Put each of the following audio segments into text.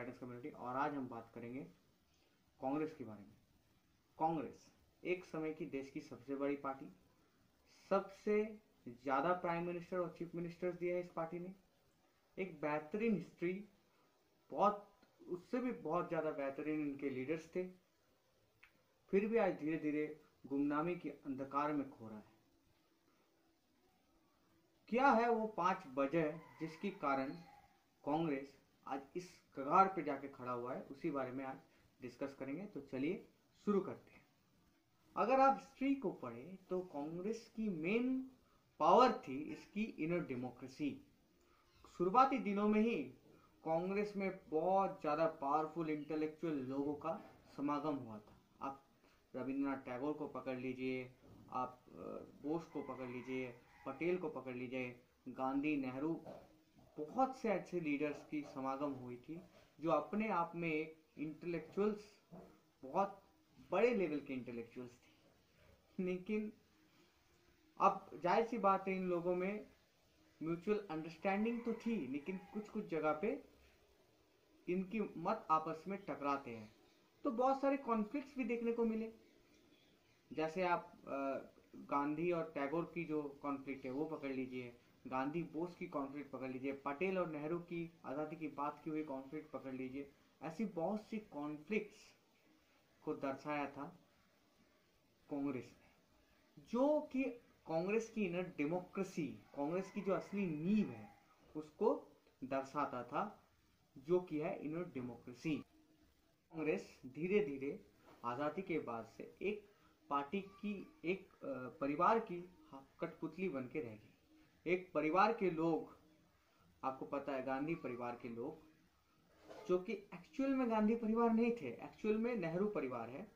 Guidance community और आज हम बात करेंगे कांग्रेस के बारे में। कांग्रेस एक समय की देश की सबसे बड़ी पार्टी, सबसे ज़्यादा प्राइम मिनिस्टर और चीफ मिनिस्टर्स दिया है इस पार्टी ने, एक बेहतरीन हिस्ट्री, बहुत उससे भी बहुत ज़्यादा बेहतरीन इनके लीडर्स थे, फिर भी आज धीरे धीरे गुमनामी के अंधकार में खो रहा है। क्या है वो 5 वजह जिसके कारण कांग्रेस आज इस कगार पे जाके खड़ा हुआ है, उसी बारे में आज डिस्कस करेंगे। तो चलिए शुरू करते हैं। अगर आप हिस्ट्री को पढ़ें तो कांग्रेस की मेन पावर थी इसकी इनर डेमोक्रेसी। शुरुआती दिनों में ही कांग्रेस में बहुत ज़्यादा पावरफुल इंटेलेक्चुअल लोगों का समागम हुआ था। आप रविंद्रनाथ टैगोर को पकड़ लीजिए, आप बोस को पकड़ लीजिए, पटेल को पकड़ लीजिए, गांधी, नेहरू, बहुत से ऐसे लीडर्स की समागम हुई थी जो अपने आप में एक इंटेलेक्चुअल्स, बहुत बड़े लेवल के इंटेलेक्चुअल्स थे। लेकिन अब जाहिर सी बात है इन लोगों में म्यूचुअल अंडरस्टैंडिंग तो थी, लेकिन कुछ कुछ जगह पे इनकी मत आपस में टकराते हैं, तो बहुत सारे कॉन्फ्लिक्ट्स भी देखने को मिले। जैसे आप गांधी और टैगोर की जो कॉन्फ्लिक्ट है वो पकड़ लीजिए, गांधी बोस की कॉन्फ्लिक्ट पकड़ लीजिए, पटेल और नेहरू की आज़ादी की बात की हुई कॉन्फ्लिक्ट पकड़ लीजिए। ऐसी बहुत सी कॉन्फ्लिक्ट्स को दर्शाया था कांग्रेस ने, जो कि कांग्रेस की इनर डेमोक्रेसी, कांग्रेस की जो असली नींव है उसको दर्शाता था, जो कि है इनर डेमोक्रेसी। कांग्रेस धीरे धीरे आज़ादी के बाद से एक पार्टी की, एक परिवार की कठपुतली बन के रह गई। एक परिवार के लोग, आपको पता है गांधी परिवार के लोग, जो कि एक्चुअल में गांधी परिवार नहीं थे, एक्चुअल में नेहरू परिवार है।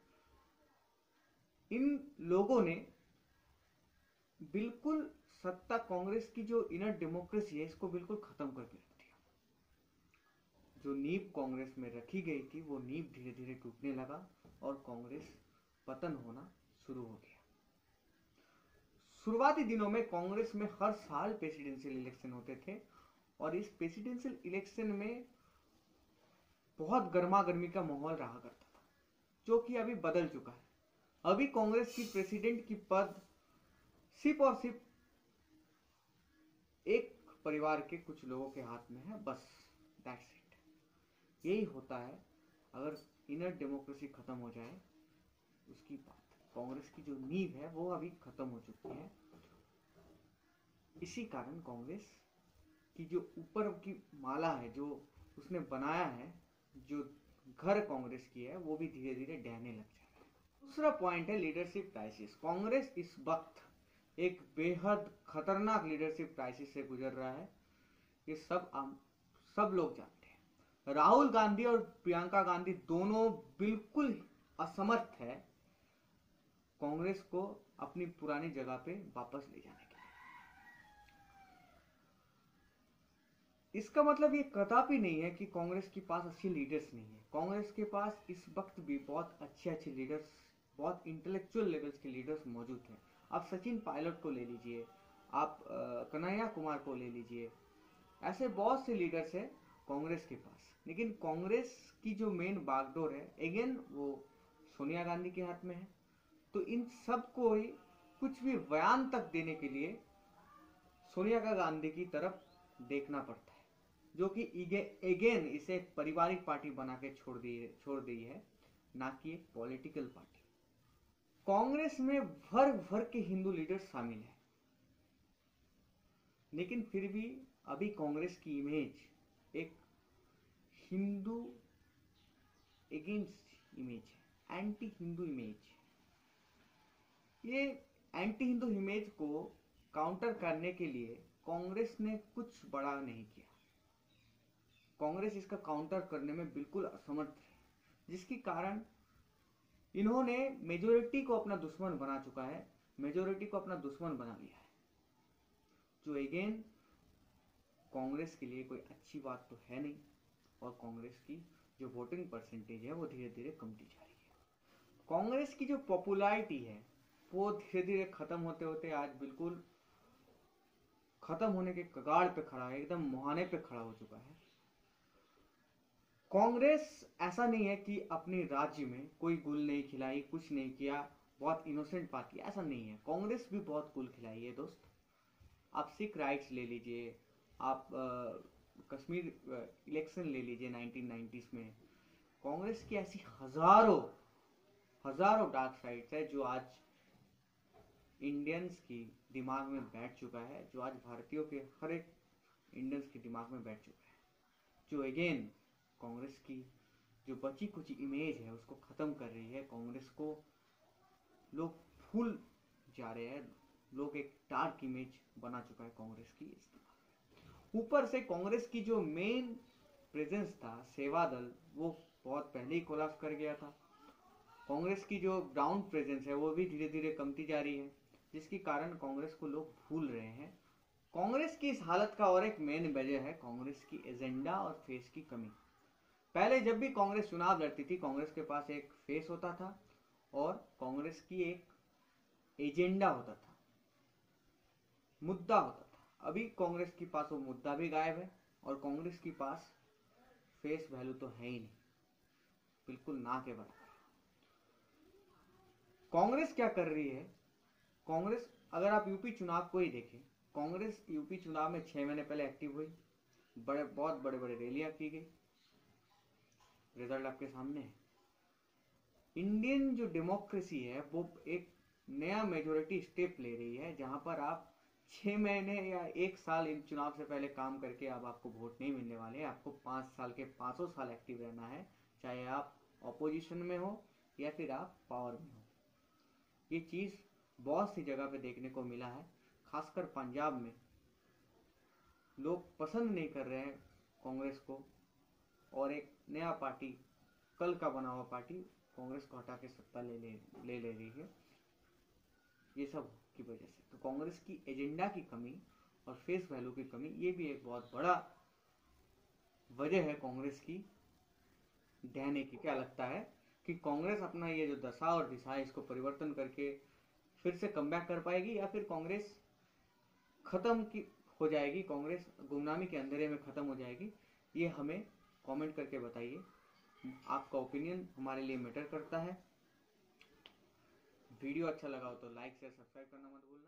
इन लोगों ने बिल्कुल सत्ता, कांग्रेस की जो इनर डेमोक्रेसी है इसको बिल्कुल खत्म करके रख दिया। जो नींव कांग्रेस में रखी गई थी वो नींव धीरे धीरे टूटने लगा और कांग्रेस पतन होना शुरू हो गया। शुरुआती दिनों में कांग्रेस में हर साल प्रेसिडेंशियल इलेक्शन होते थे और इस प्रेसिडेंशियल इलेक्शन में बहुत गर्मा गर्मी का माहौल रहा करता था, जो कि अभी बदल चुका है। अभी कांग्रेस की प्रेसिडेंट की पद सिर्फ और सिर्फ एक परिवार के कुछ लोगों के हाथ में है, बस, दैट्स इट। यही होता है अगर इनर डेमोक्रेसी खत्म हो जाए, उसकी बात। कांग्रेस की जो नींव है वो अभी खत्म हो चुकी है। इसी कारण कांग्रेस की जो ऊपर की माला है, जो उसने बनाया है, जो घर कांग्रेस की है, वो भी धीरे धीरे ढहने लग जा रहा है। दूसरा पॉइंट है लीडरशिप क्राइसिस। कांग्रेस इस वक्त एक बेहद खतरनाक लीडरशिप क्राइसिस से गुजर रहा है। ये सब लोग जानते हैं। राहुल गांधी और प्रियंका गांधी दोनों बिल्कुल असमर्थ है कांग्रेस को अपनी पुरानी जगह पे वापस ले जाने के लिए। इसका मतलब ये कदापि नहीं है कि कांग्रेस के पास अच्छे लीडर्स नहीं है। कांग्रेस के पास इस वक्त भी बहुत अच्छे लीडर्स, बहुत इंटेलेक्चुअल लेवल्स के लीडर्स मौजूद हैं। आप सचिन पायलट को ले लीजिए, आप कन्हैया कुमार को ले लीजिए, ऐसे बहुत से लीडर्स हैं कांग्रेस के पास। लेकिन कांग्रेस की जो मेन बागडोर है, अगेन वो सोनिया गांधी के हाथ में है। तो इन सब को ही कुछ भी बयान तक देने के लिए सोनिया गांधी की तरफ देखना पड़ता है, जो कि अगेन इसे एक पारिवारिक पार्टी बना के छोड़ दी है, ना कि एक पॉलिटिकल पार्टी। कांग्रेस में भर भर के हिंदू लीडर्स शामिल हैं, लेकिन फिर भी अभी कांग्रेस की इमेज एक हिंदू अगेंस्ट इमेज है, एंटी हिंदू इमेज। ये एंटी हिंदू इमेज को काउंटर करने के लिए कांग्रेस ने कुछ बड़ा नहीं किया। कांग्रेस इसका काउंटर करने में बिल्कुल असमर्थ है, जिसके कारण इन्होंने मेजोरिटी को अपना दुश्मन बना चुका है, मेजोरिटी को अपना दुश्मन बना लिया है, जो अगेन कांग्रेस के लिए कोई अच्छी बात तो है नहीं। और कांग्रेस की जो वोटिंग परसेंटेज है वो धीरे धीरे कमती जा रही है। कांग्रेस की जो पॉपुलैरिटी है वो धीरे धीरे खत्म होते होते आज बिल्कुल खत्म होने के कगार पे खड़ा है, एकदम मुहाने पे खड़ा हो चुका है। कांग्रेस ऐसा नहीं है कि अपने राज्य में कोई गुल नहीं खिलाई, कुछ नहीं किया, बहुत इनोसेंट पार्टी, ऐसा नहीं है। कांग्रेस भी बहुत गुल खिलाई है दोस्त। आप सिख राइट्स ले लीजिए, आप कश्मीर इलेक्शन ले लीजिए 1990s में। कांग्रेस की ऐसी हजारों हजारों डार्क साइड्स है जो आज इंडियंस की दिमाग में बैठ चुका है, जो आज भारतीयों के हर एक इंडियंस के दिमाग में बैठ चुका है, जो अगेन कांग्रेस की जो बची कुछ इमेज है उसको खत्म कर रही है। कांग्रेस को लोग भूल जा रहे हैं, लोग एक डार्क इमेज बना चुका है कांग्रेस की इस दिमाग। ऊपर से कांग्रेस की जो मेन प्रेजेंस था सेवा दल, वो बहुत पहले ही कोलैप्स कर गया था। कांग्रेस की जो ग्राउंड प्रेजेंस है वो भी धीरे धीरे कमती जा रही है, जिसके कारण कांग्रेस को लोग भूल रहे हैं। कांग्रेस की इस हालत का और एक मेन वजह है कांग्रेस की एजेंडा और फेस की कमी। पहले जब भी कांग्रेस चुनाव लड़ती थी, कांग्रेस के पास एक फेस होता था और कांग्रेस की एक एजेंडा होता था, मुद्दा होता था। अभी कांग्रेस के पास वो मुद्दा भी गायब है और कांग्रेस के पास फेस वैल्यू तो है ही नहीं, बिल्कुल ना के बराबर। कांग्रेस क्या कर रही है? कांग्रेस, अगर आप यूपी चुनाव को ही देखें, कांग्रेस यूपी चुनाव में 6 महीने पहले एक्टिव हुई, बहुत बड़े बड़े रैलियां की गई, रिजल्ट आपके सामने है। इंडियन जो डेमोक्रेसी है वो एक नया मेजोरिटी स्टेप ले रही है, जहां पर आप 6 महीने या 1 साल इन चुनाव से पहले काम करके अब आपको वोट नहीं मिलने वाले। आपको 5 साल के 500 साल एक्टिव रहना है, चाहे आप ऑपोजिशन में हो या फिर आप पावर में हो। ये चीज़ बहुत सी जगह पे देखने को मिला है, खासकर पंजाब में लोग पसंद नहीं कर रहे हैं कांग्रेस को, और एक नया पार्टी, कल का बना हुआ पार्टी कांग्रेस को हटा के सत्ता ले रही है, ये सब की वजह से। तो कांग्रेस की एजेंडा की कमी और फेस वैल्यू की कमी, ये भी एक बहुत बड़ा वजह है कांग्रेस की ढहने की। क्या लगता है कि कांग्रेस अपना ये जो दशा और दिशा है इसको परिवर्तन करके फिर से कमबैक कर पाएगी, या फिर कांग्रेस खत्म की हो जाएगी, कांग्रेस गुमनामी के अंधेरे में खत्म हो जाएगी? ये हमें कमेंट करके बताइए। आपका ओपिनियन हमारे लिए मैटर करता है। वीडियो अच्छा लगा हो तो लाइक शेयर सब्सक्राइब करना मत भूलना।